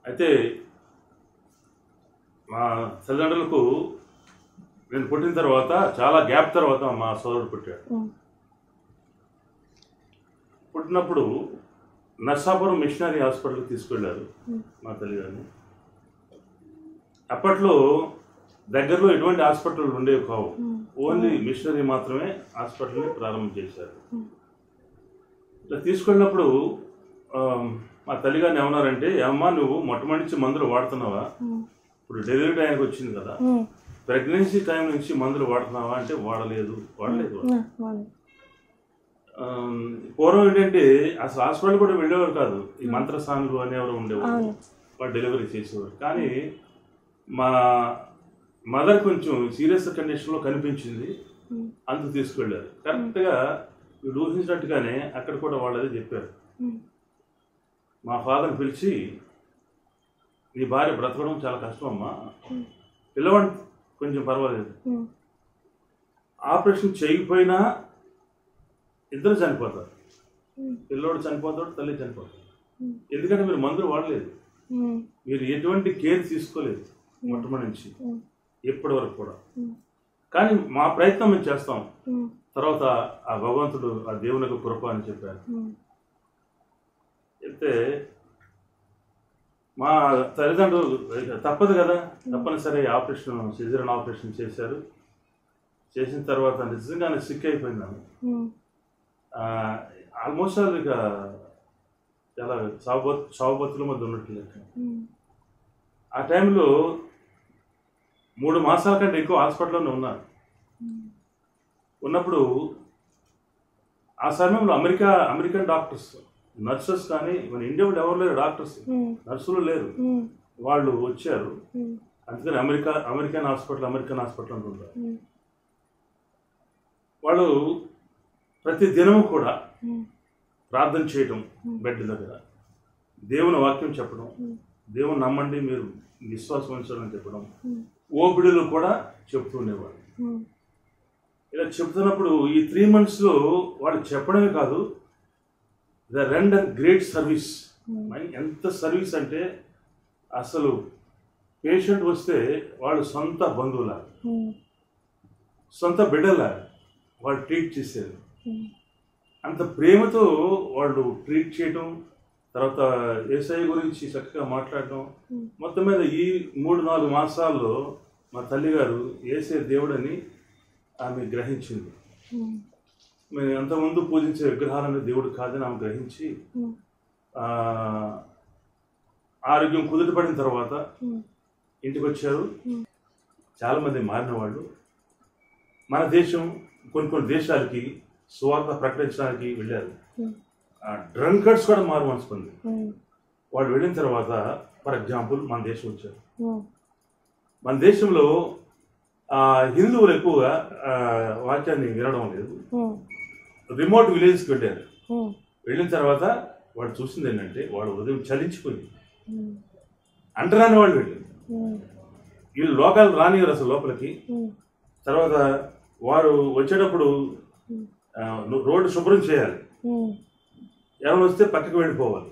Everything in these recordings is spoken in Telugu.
అయితే మా తల్లిదండ్రులకు నేను పుట్టిన తర్వాత చాలా గ్యాప్ తర్వాత మా సోదరుడు పుట్టాడు. పుట్టినప్పుడు నర్సాపురం మిషనరీ హాస్పిటల్కి తీసుకెళ్ళారు మా తల్లిగారిని. అప్పట్లో దగ్గరలో ఎటువంటి హాస్పిటల్ ఉండేవి కావు, ఓన్లీ మిషనరీ మాత్రమే హాస్పిటల్ని ప్రారంభం చేశారు. ఇలా తీసుకెళ్ళినప్పుడు మా తల్లిగారిని ఏమన్నారంటే, అమ్మా నువ్వు మొట్టమొదటి మందులు వాడుతున్నావా, ఇప్పుడు డెలివరీ టైంకి వచ్చింది కదా, ప్రెగ్నెన్సీ టైం నుంచి మందులు వాడుతున్నావా అంటే వాడలేదు. పూర్వం ఏంటంటే అసలు హాస్పిటల్ కూడా వెళ్ళేవారు కాదు, ఈ మంత్రసానులు అనేవారు ఉండేవారు, వాళ్ళు డెలివరీ చేసేవారు. కానీ మా మదర్ కొంచెం సీరియస్ కండిషన్లో కనిపించింది, అందుకు తీసుకెళ్ళారు. కరెక్ట్గా వీడు ఊహించినట్టుగానే అక్కడ కూడా వాళ్ళు అదే చెప్పారు. మా ఫాదర్ని పిలిచి, నీ భార్య బ్రతకడం చాలా కష్టం అమ్మా, పిల్లవాడిని కొంచెం పర్వాలేదు, ఆపరేషన్ చేయకపోయినా ఇద్దరు చనిపోతారు, పిల్లోడు చనిపోతాడు, తల్లి చనిపోతాడు. ఎందుకంటే మీరు మందులు వాడలేదు, మీరు ఎటువంటి కేర్ తీసుకోలేదు మొట్టమొదటి నుంచి ఎప్పటి వరకు కూడా. కానీ మా ప్రయత్నం మేము చేస్తాం, తర్వాత ఆ భగవంతుడు ఆ దేవునికి కృప అని చెప్పారు. అయితే మా తల్లిదండ్రులు తప్పదు కదా, తప్పనిసరి ఆపరేషన్, సిజేరియన్ ఆపరేషన్ చేశారు. చేసిన తర్వాత నిజంగానే సిక్ అయిపోయిందాము. ఆల్మోస్ట్ ఇక చాలా సాగుబతుల మధ్య ఉన్నట్లు. ఆ టైంలో 3 మాసాల కంటే ఎక్కువ హాస్పిటల్లోనే ఉన్నారు. ఉన్నప్పుడు ఆ సమయంలో అమెరికన్ డాక్టర్స్, నర్సెస్ కానీ మన ఇండియా వాళ్ళు ఎవరు లేరు, డాక్టర్స్ నర్సులు లేరు, వాళ్ళు వచ్చారు. అందుకని అమెరికన్ హాస్పిటల్ అనుకుంటారు. వాళ్ళు ప్రతి దినము కూడా ప్రార్థన చేయడం, బెడ్ దగ్గర దేవుని వాక్యం చెప్పడం, దేవుని నమ్మండి మీరు విశ్వాసం ఉంచాలని చెప్పడం, ఓపిడిలు కూడా చెప్తుండేవాళ్ళు. ఇలా చెప్తున్నప్పుడు ఈ 3 monthsలో వాళ్ళు చెప్పడమే కాదు, ద రెండర్ గ్రేట్ సర్వీస్. ఎంత సర్వీస్ అంటే అసలు పేషెంట్ వస్తే వాళ్ళు సొంత బంధువులా, సొంత బిడ్డలా వాళ్ళు ట్రీట్ చేశారు. అంత ప్రేమతో వాళ్ళు ట్రీట్ చేయడం, తర్వాత యేసయ్య గురించి చక్కగా మాట్లాడడం. మొత్తం మీద ఈ 3-4 మాసాల్లో మా తల్లిగారు యేసయ్య దేవుడని ఆమె గ్రహించింది. మేము అంతకుముందు పూజించే విగ్రహాలనే దేవుడు కాదని ఆమె గ్రహించి, ఆరోగ్యం కుదుటపడిన తర్వాత ఇంటికి వచ్చారు. చాలామంది మారిన వాళ్ళు. మన దేశం కొన్ని దేశాలకి సువార్త ప్రకటించడానికి వెళ్ళారు. డ్రంకర్స్ కూడా మారు మనసుకుంది. వాళ్ళు వెళ్ళిన తర్వాత ఫర్ ఎగ్జాంపుల్ మన దేశం వచ్చారు. మన దేశంలో హిందువులు ఎక్కువగా వాక్యాన్ని వినడం లేదు. రిమోట్ విలేజ్కి వెళ్ళారు. వెళ్ళిన తర్వాత వాడు చూసింది ఏంటంటే, వాడు ఉదయం చలించిపోయింది. అంటరాని వాళ్ళు వెళ్ళారు. వీళ్ళు లోకాలు రానివారు అసలు లోపలికి. తర్వాత వారు వచ్చేటప్పుడు రోడ్డు శుభ్రం చేయాలి, ఎవరు వస్తే పక్కకి వెళ్ళిపోవాలి.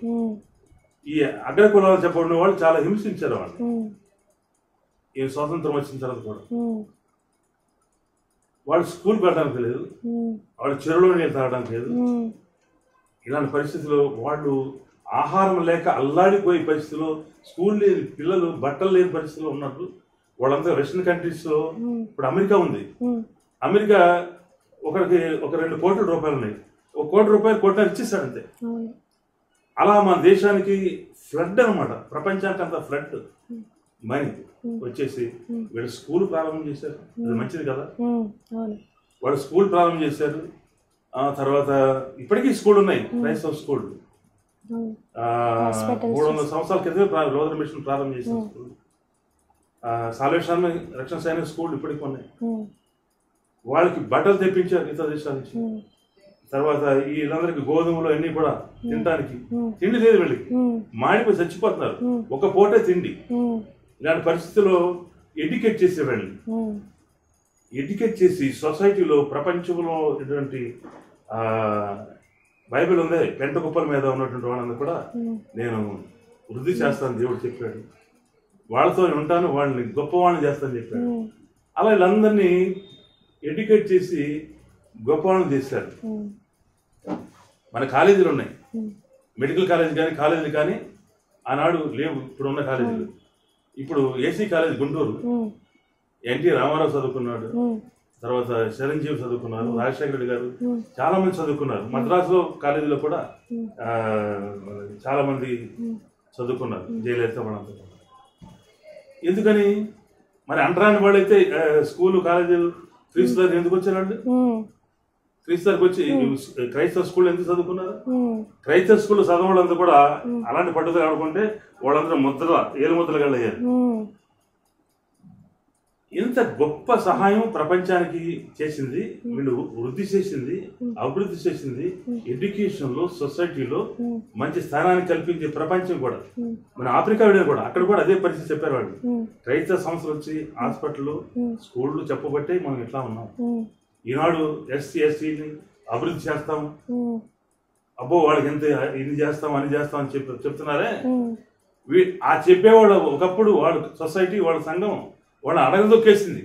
ఈ అగ్రకులాలు చెప్పబడిన వాళ్ళు చాలా హింసించారు వాళ్ళు. ఈ స్వాతంత్రం వచ్చిన తర్వాత కూడా వాళ్ళు స్కూల్కి వెళ్ళడానికి లేదు, వాళ్ళు చెరువులో నీళ్ళు తాగడానికి లేదు. ఇలాంటి పరిస్థితుల్లో వాళ్ళు ఆహారం లేక అల్లాడిపోయే పరిస్థితుల్లో, స్కూల్ లేని పిల్లలు, బట్టలు లేని పరిస్థితుల్లో ఉన్నట్టు వాళ్ళంతా వెస్టర్న్ కంట్రీస్లో. ఇప్పుడు అమెరికా ఉంది, అమెరికా ఒకరికి 2 కోట్ల రూపాయలు ఉన్నాయి, 1 కోటి రూపాయలు కోట్ల ఇచ్చేసాడు అంతే. అలా మన దేశానికి ఫ్లడ్ అనమాట, ప్రపంచానికి అంతా ఫ్లడ్ మనీ వచ్చేసి వీళ్ళు స్కూల్ ప్రారంభం చేశారు. అది మంచిది కదా, వాళ్ళు స్కూల్ ప్రారంభం చేశారు. తర్వాత ఇప్పటికీ స్కూల్ ఉన్నాయి, క్రైస్తవ స్కూల్. 300 సంవత్సరాల క్రితమే లోదర్ మిషన్ ప్రారంభం చేసిన స్కూల్. సాల్వేషన్ రక్షణ సైనిక స్కూల్ ఇప్పటికీ ఉన్నాయి. వాళ్ళకి బట్టలు తెప్పించారు ఇతర దేశాల నుంచి. తర్వాత వీళ్ళందరికీ గోధుమలు అన్ని కూడా తినడానికి తిండి లేదు, వీళ్ళకి మాడిపోయి చచ్చిపోతున్నారు, ఒక పూటే తిండి. ఇలాంటి పరిస్థితుల్లో ఎడ్యుకేట్ చేసేవాళ్ళని, ఎడ్యుకేట్ చేసి సొసైటీలో, ప్రపంచంలో ఇటువంటి బైబిల్ ఉంది పెంట కుప్పల మీద ఉన్నటువంటి వాళ్ళందరూ కూడా నేను వృద్ధి చేస్తాను దేవుడు చెప్పాడు. వాళ్ళతో ఉంటాను, వాళ్ళని గొప్పవాళ్ళని చేస్తానని చెప్పాడు. అలా వీళ్ళందరినీ ఎడ్యుకేట్ చేసి గొప్పవాళ్ళని చేశారు. మన కాలేజీలు ఉన్నాయి, మెడికల్ కాలేజ్ కానీ కాలేజీలు కానీ ఆనాడు లేవు. ఇప్పుడు ఉన్న కాలేజీలు, ఇప్పుడు ఏసీ కాలేజ్ గుంటూరు, ఎన్టీ రామారావు చదువుకున్నాడు, తర్వాత చిరంజీవి చదువుకున్నారు, రాజశేఖర రెడ్డి గారు చాలా మంది చదువుకున్నారు. మద్రాసులో కాలేజీలో కూడా చాలా మంది చదువుకున్నారు, జయలలిత వాళ్ళంతా. ఎందుకని మరి అంటరాని వాళ్ళైతే స్కూలు కాలేజీలు క్రీస్తులకు ఎందుకు వచ్చారండి? క్రీస్తులకు వచ్చి క్రైస్తవ స్కూల్ ఎందుకు చదువుకున్నారు? క్రైస్తవ స్కూల్ చదవడంతా కూడా అలాంటి పట్టుదల ఆడుకుంటే వాళ్ళందరూ ఏలు ముద్రలు అయ్యారు. ఇంత గొప్ప సహాయం ప్రపంచానికి చేసింది, వీళ్ళు వృద్ధి చేసింది, అభివృద్ధి చేసింది. ఎడ్యుకేషన్ లో, సొసైటీలో మంచి స్థానాన్ని కల్పించే ప్రపంచం కూడా, మన ఆఫ్రికా కూడా అక్కడ కూడా అదే పరిస్థితి చెప్పారు వాళ్ళు. క్రైస్తవ సంస్థలు వచ్చి హాస్పిటల్, స్కూళ్ళు చెప్పబట్టే మనం ఇట్లా ఉన్నాం. ఈనాడు ఎస్సీ ఎస్టీని అభివృద్ధి చేస్తాం, అబ్బో వాళ్ళకి ఎంత ఇది చేస్తాం అని చేస్తాం అని చెప్తున్నారే. ఆ చెప్పేవాళ్ళు ఒకప్పుడు వాళ్ళ సొసైటీ, వాళ్ళ సంఘం వాళ్ళ అడగదొక్కేసింది.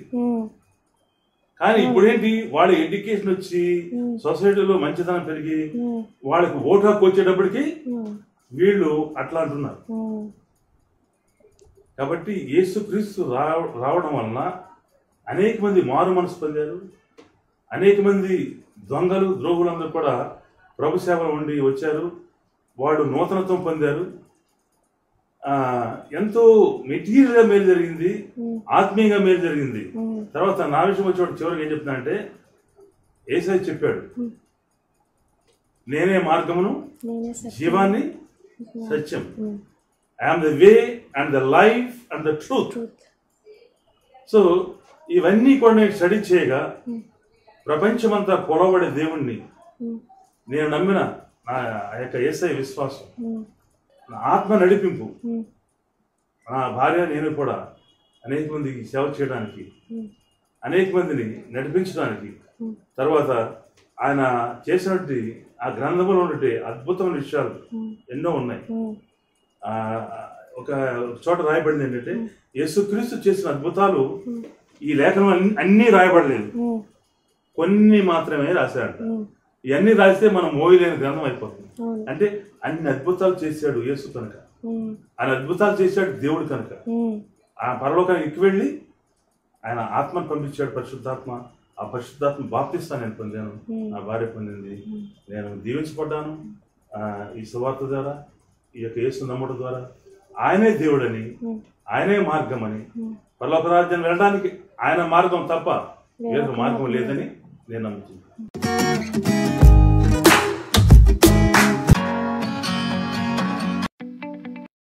కానీ ఇప్పుడేంటి, వాళ్ళ ఎడ్యుకేషన్ వచ్చి సొసైటీలో మంచితనం పెరిగి వాళ్ళకి ఓటు హక్కు వచ్చేటప్పటికి వీళ్ళు అట్లా అంటున్నారు. కాబట్టి యేసుక్రీస్తు రావడం వలన అనేక మంది మారు మనసు పొందారు. అనేక మంది దొంగలు, ద్రోహులందరూ కూడా ప్రభు సేవలు ఉండి వచ్చారు. వాడు నూతనత్వం పొందారు. ఎంతో మెటీరియల్ గా మేలు జరిగింది, ఆత్మీయంగా మేలు జరిగింది. తర్వాత నా విషయం వచ్చేవాడు చివరికి ఏం చెప్తున్నా అంటే, యేసయ్య చెప్పాడు, నేనే మార్గమును, జీవాన్ని, సత్యం. I'm the way and the life and the truth. So ఇవన్నీ కూడా నేను స్టడీ చేయగా ప్రపంచమంతా కొలవడే దేవుణ్ణి నేను నమ్మిన నా యొక్క యేసయ్య విశ్వాసం, నా ఆత్మ నడిపింపు, నా భార్య నేను కూడా అనేక మందికి సేవ చేయడానికి, అనేక మందిని నడిపించడానికి, తర్వాత ఆయన చేసినటువంటి ఆ గ్రంథంలో ఉండే అద్భుతమైన విషయాలు ఎన్నో ఉన్నాయి. ఒక చోట రాయబడింది ఏంటంటే, యేసుక్రీస్తు చేసిన అద్భుతాలు ఈ లేఖనం అన్నీ రాయబడలేదు, కొన్ని మాత్రమే రాశాడు. ఇవన్నీ రాస్తే మనం మోయలేని గ్రంథం అయిపోతుంది. అంటే అన్ని అద్భుతాలు చేశాడు యేసు కనుక, ఆయన అద్భుతాలు చేశాడు దేవుడు కనుక. ఆ పరలోకానికి ఎక్కి వెళ్ళి ఆయన ఆత్మను పంపించాడు, పరిశుద్ధాత్మ. ఆ పరిశుద్ధాత్మ బాప్తిస్తా నేను పొందాను, నా భార్య పొందింది, నేను దీవించబడ్డాను. ఈ సువార్త ద్వారా, ఈ యొక్క యేసు నమ్మడం ద్వారా ఆయనే దేవుడని, ఆయనే మార్గం అని, పరలోక రాజ్యాన్ని వెళ్ళడానికి ఆయన మార్గం తప్ప వేరొక మార్గం లేదని నేను నమ్ముతున్నాను.